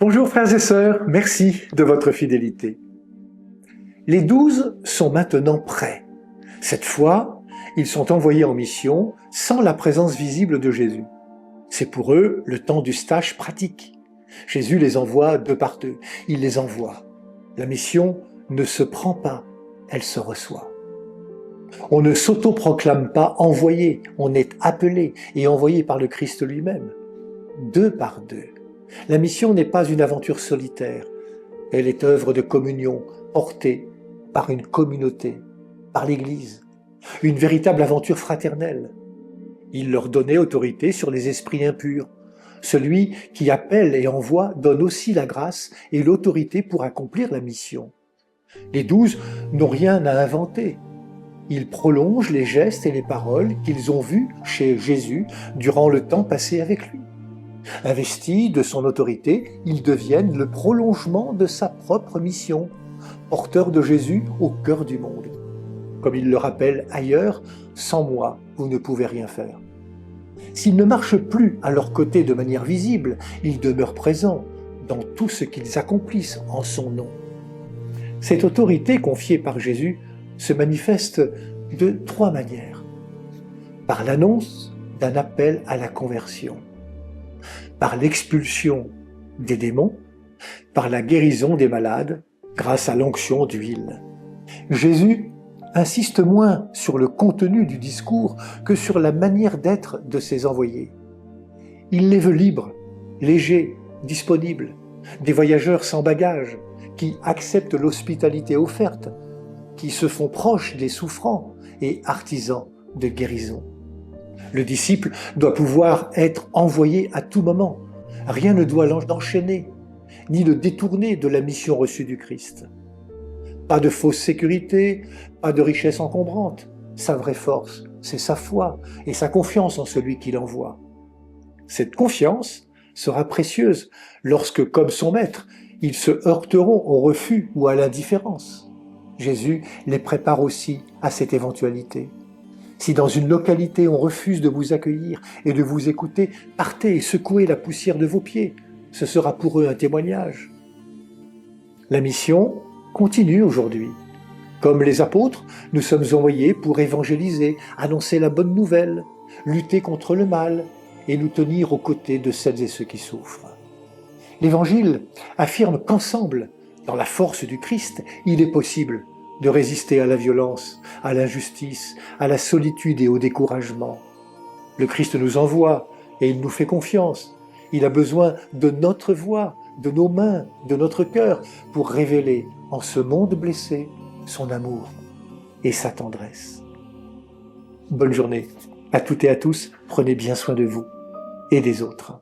Bonjour frères et sœurs, merci de votre fidélité. Les 12 sont maintenant prêts. Cette fois, ils sont envoyés en mission sans la présence visible de Jésus. C'est pour eux le temps du stage pratique. Jésus les envoie deux par deux, il les envoie. La mission ne se prend pas, elle se reçoit. On ne s'autoproclame pas envoyé, on est appelé et envoyé par le Christ lui-même. Deux par deux. La mission n'est pas une aventure solitaire, elle est œuvre de communion portée par une communauté, par l'Église, une véritable aventure fraternelle. Il leur donnait autorité sur les esprits impurs. Celui qui appelle et envoie donne aussi la grâce et l'autorité pour accomplir la mission. Les 12 n'ont rien à inventer. Ils prolongent les gestes et les paroles qu'ils ont vus chez Jésus durant le temps passé avec lui. Investis de son autorité, ils deviennent le prolongement de sa propre mission, porteurs de Jésus au cœur du monde. Comme il le rappelle ailleurs, « Sans moi, vous ne pouvez rien faire ». S'ils ne marchent plus à leur côté de manière visible, ils demeurent présents dans tout ce qu'ils accomplissent en son nom. Cette autorité confiée par Jésus se manifeste de trois manières. Par l'annonce d'un appel à la conversion, par l'expulsion des démons, par la guérison des malades grâce à l'onction d'huile. Jésus insiste moins sur le contenu du discours que sur la manière d'être de ses envoyés. Il les veut libres, légers, disponibles, des voyageurs sans bagages, qui acceptent l'hospitalité offerte, qui se font proches des souffrants et artisans de guérison. Le disciple doit pouvoir être envoyé à tout moment. Rien ne doit l'enchaîner, ni le détourner de la mission reçue du Christ. Pas de fausse sécurité, pas de richesse encombrante. Sa vraie force, c'est sa foi et sa confiance en celui qui l'envoie. Cette confiance sera précieuse lorsque, comme son maître, ils se heurteront au refus ou à l'indifférence. Jésus les prépare aussi à cette éventualité. Si dans une localité on refuse de vous accueillir et de vous écouter, partez et secouez la poussière de vos pieds. Ce sera pour eux un témoignage. La mission continue aujourd'hui. Comme les apôtres, nous sommes envoyés pour évangéliser, annoncer la bonne nouvelle, lutter contre le mal et nous tenir aux côtés de celles et ceux qui souffrent. L'Évangile affirme qu'ensemble, dans la force du Christ, il est possible de résister à la violence, à l'injustice, à la solitude et au découragement. Le Christ nous envoie et il nous fait confiance. Il a besoin de notre voix, de nos mains, de notre cœur pour révéler en ce monde blessé son amour et sa tendresse. Bonne journée à toutes et à tous, prenez bien soin de vous et des autres.